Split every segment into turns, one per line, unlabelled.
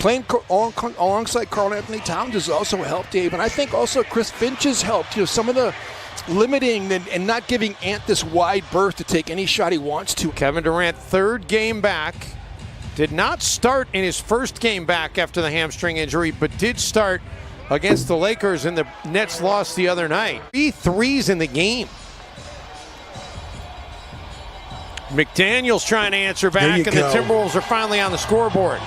Playing alongside Karl Anthony Towns has also helped, Dave. And I think also Chris Finch has helped. Some of the limiting and not giving Ant this wide berth to take any shot he wants to.
Kevin Durant, third game back. Did not start in his first game back after the hamstring injury, but did start against the Lakers, and the Nets lost the other night. 3 threes in the game. McDaniel's trying to answer back, and the Timberwolves are finally on the scoreboard.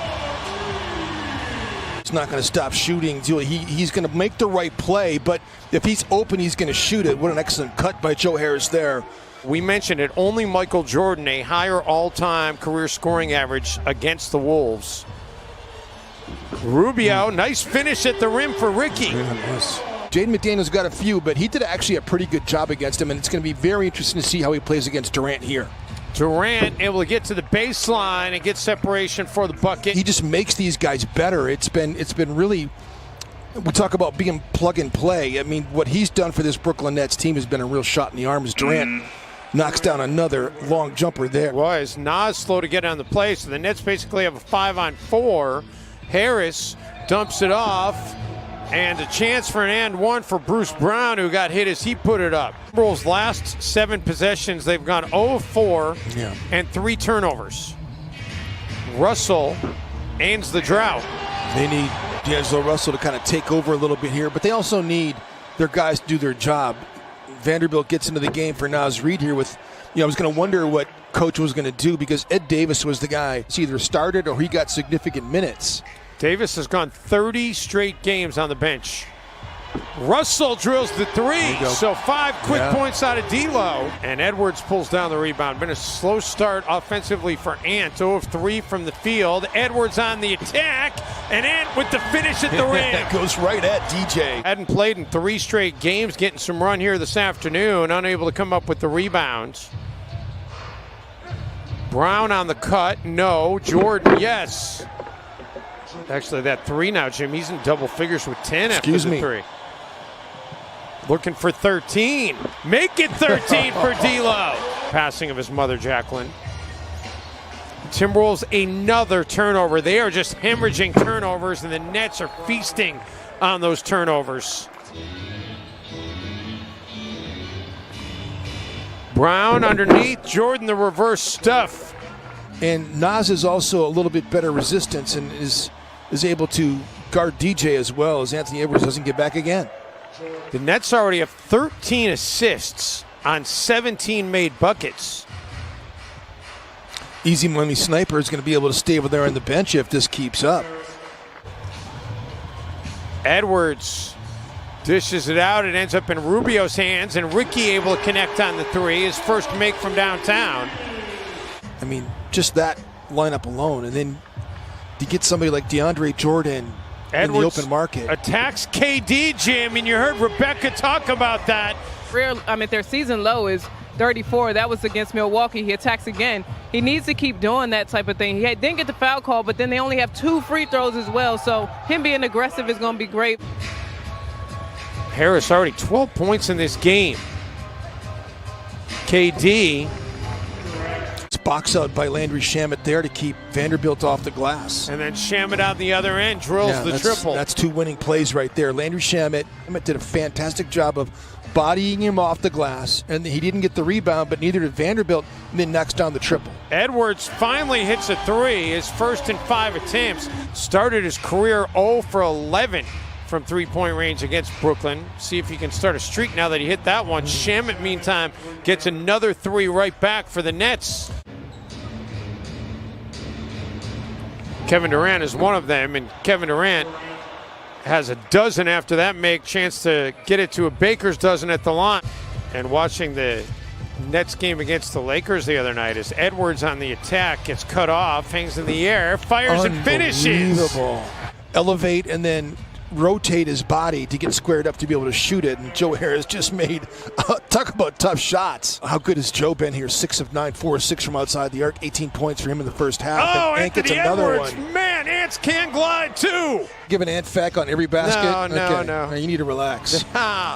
He's not going to stop shooting. He's going to make the right play, but if he's open, he's going to shoot it. What an excellent cut by Joe Harris there.
We mentioned it, only Michael Jordan, a higher all-time career scoring average against the Wolves. Rubio, nice finish at the rim for Ricky.
Yes. Jaden McDaniels got a few, but he did actually a pretty good job against him, and it's going to be very interesting to see how he plays against Durant here.
Durant able to get to the baseline and get separation for the bucket.
He just makes these guys better. It's been really, we talk about being plug and play. I mean, what he's done for this Brooklyn Nets team has been a real shot in the arm as Durant knocks down another long jumper there.
Was Nas slow to get on the play, so the Nets basically have a 5-on-4. Harris dumps it off, and a chance for an and one for Bruce Brown, who got hit as he put it up. Timberwolves' last 7 possessions, they've gone 0-4 and 3 turnovers. Russell ends the drought.
They need D'Angelo Russell to kind of take over a little bit here, but they also need their guys to do their job. Vanderbilt gets into the game for Naz Reid here with, I was going to wonder what coach was going to do, because Ed Davis was the guy who either started or he got significant minutes.
Davis has gone 30 straight games on the bench. Russell drills the 3, so 5 quick points out of D'Lo. And Edwards pulls down the rebound. Been a slow start offensively for Ant. 0 of 3 from the field. Edwards on the attack, and Ant with the finish at the rim.
Goes right at DJ.
Hadn't played in 3 straight games, getting some run here this afternoon. Unable to come up with the rebounds. Brown on the cut, no. Jordan, yes. Actually, that 3 now, Jim. He's in double figures with 10 after the 3. Looking for 13. Make it 13 for D'Lo. Passing of his mother, Jacqueline. Timberwolves, another turnover. They are just hemorrhaging turnovers, and the Nets are feasting on those turnovers. Brown underneath. Jordan, the reverse stuff.
And Nas is also a little bit better resistance and is able to guard DJ as well, as Anthony Edwards doesn't get back again.
The Nets already have 13 assists on 17 made buckets.
Easy money Sniper is going to be able to stay over there on the bench if this keeps up.
Edwards dishes it out. It ends up in Rubio's hands, and Ricky able to connect on the 3. His first make from downtown.
I mean, just that lineup alone, and then you get somebody like DeAndre Jordan Edwards in the open market.
Attacks KD, Jim, and you heard Rebecca talk about that.
Their season low is 34. That was against Milwaukee. He attacks again. He needs to keep doing that type of thing. He didn't get the foul call, but then they only have 2 free throws as well, so him being aggressive is going to be great.
Harris already 12 points in this game. KD.
Box out by Landry Shamet there to keep Vanderbilt off the glass.
And then Shamet out the other end drills the triple.
That's 2 winning plays right there. Landry Shamet did a fantastic job of bodying him off the glass, and he didn't get the rebound, but neither did Vanderbilt, and then knocks down the triple.
Edwards finally hits a 3, his first in 5 attempts. Started his career 0 for 11 from 3-point range against Brooklyn. See if he can start a streak now that he hit that one. Shamet, meantime, gets another 3 right back for the Nets. Kevin Durant is one of them, and Kevin Durant has a dozen after that make. Chance to get it to a baker's dozen at the line. And watching the Nets game against the Lakers the other night, as Edwards on the attack gets cut off, hangs in the air, fires and finishes.
Elevate and then rotate his body to get squared up to be able to shoot it, and Joe Harris just made talk about tough shots. How good has Joe been here? 6 of 9, 4 of 6 from outside the arc, 18 points for him in the first half.
Oh,
and Ant gets another
Edwards,
one.
Man, Ants can glide too.
Give an Ant fact on every basket.
No.
You need to relax.
I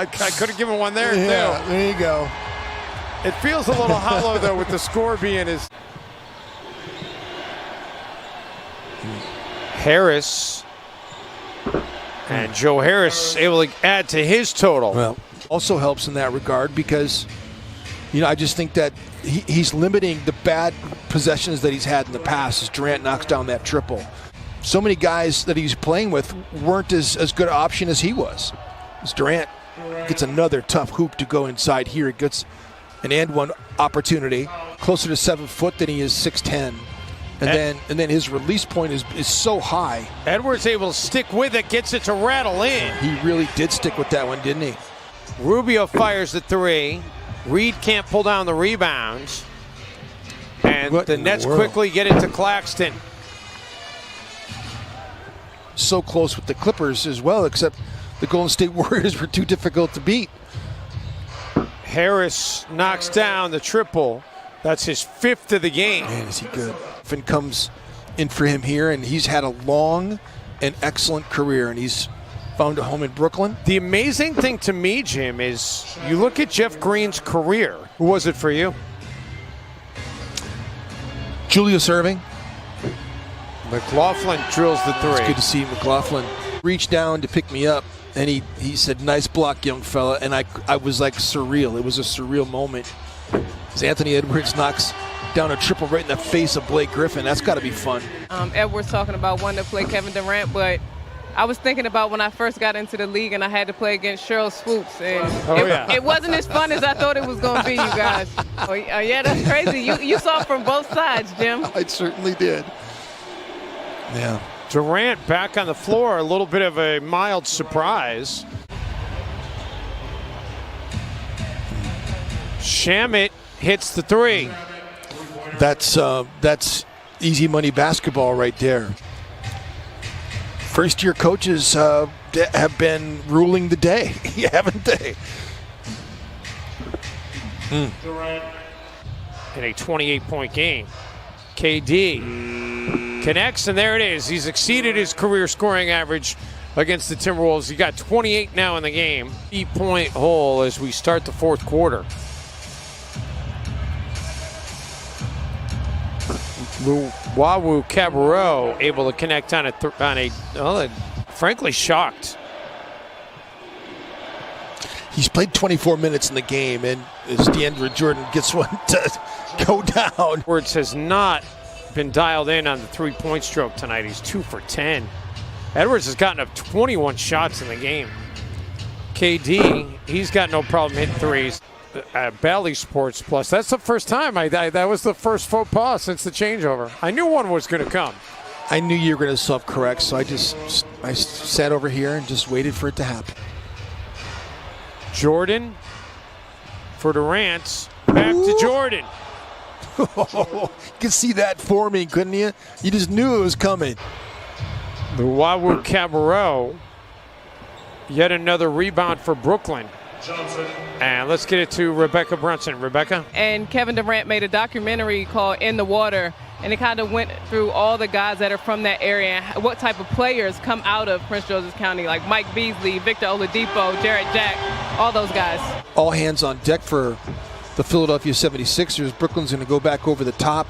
could have given one there too.
There you go.
It feels a little hollow though with the score being as. Harris. And Joe Harris able to add to his total.
Well, also helps in that regard because, I just think that he's limiting the bad possessions that he's had in the past as Durant knocks down that triple. So many guys that he's playing with weren't as good an option as he was. As Durant gets another tough hoop to go inside here. It gets an and one opportunity, closer to 7 foot than he is 6'10". And then his release point is so high.
Edwards able to stick with it, gets it to rattle in.
He really did stick with that one, didn't he?
Rubio fires the three. Reed can't pull down the rebounds. And the Nets quickly get it to Claxton.
So close with the Clippers as well, except the Golden State Warriors were too difficult to beat.
Harris knocks down the triple. That's his 5th of the game.
Man, is he good. Finn comes in for him here, and he's had a long and excellent career, and he's found a home in Brooklyn.
The amazing thing to me, Jim, is you look at Jeff Green's career. Who was it for you?
Julius Erving.
McLaughlin drills the three.
It's good to see McLaughlin reach down to pick me up, and he said, "Nice block, young fella," and I was like surreal. It was a surreal moment. As Anthony Edwards knocks down a triple right in the face of Blake Griffin. That's got to be fun.
Edwards talking about wanting to play Kevin Durant, but I was thinking about when I first got into the league and I had to play against Cheryl Swoops, and it wasn't as fun as I thought it was going to be, you guys. Yeah, that's crazy. You saw it from both sides, Jim.
I certainly did. Yeah.
Durant back on the floor, a little bit of a mild surprise. Shamet hits the three.
That's easy money basketball right there. First-year coaches have been ruling the day, haven't they?
In a 28-point game, KD connects, and there it is. He's exceeded his career scoring average against the Timberwolves. He got 28 now in the game. 3-point hole as we start the 4th quarter. Wawu Cabarro able to connect on a frankly shocked.
He's played 24 minutes in the game, and as DeAndre Jordan gets one to go down.
Edwards has not been dialed in on the 3-point stroke tonight. He's 2 for 10. Edwards has gotten up 21 shots in the game. KD, he's got no problem hitting threes. Bally Sports Plus. That's the first time that was the first faux pas since the changeover. I knew one was going to come.
I knew you were going to self-correct, so I sat over here and just waited for it to happen.
Jordan for Durant. Back to Jordan.
You could see that forming, couldn't you? You just knew it was coming.
The Wawu Cabarro. Yet another rebound for Brooklyn. And let's get it to Rebecca Brunson. Rebecca?
And Kevin Durant made a documentary called In the Water, and it kind of went through all the guys that are from that area and what type of players come out of Prince George's County, like Mike Beasley, Victor Oladipo, Jarrett Jack, all those guys. All
hands on deck for the Philadelphia 76ers. Brooklyn's going to go back over the top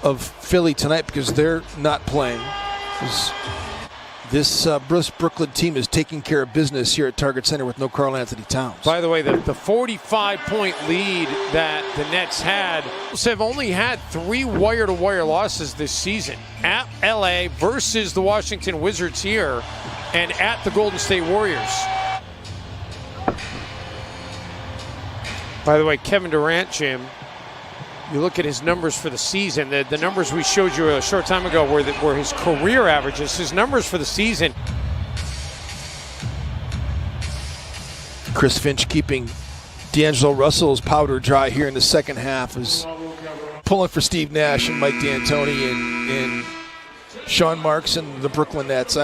of Philly tonight because they're not playing. This Brooklyn team is taking care of business here at Target Center with no Karl Anthony Towns.
By the way, the 45-point lead that the Nets had have only had 3 wire-to-wire losses this season. At LA versus the Washington Wizards here and at the Golden State Warriors. By the way, Kevin Durant, Jim, you look at his numbers for the season, the numbers we showed you a short time ago were his career averages. His numbers for the season.
Chris Finch keeping D'Angelo Russell's powder dry here in the second half, is pulling for Steve Nash and Mike D'Antoni and Sean Marks and the Brooklyn Nets.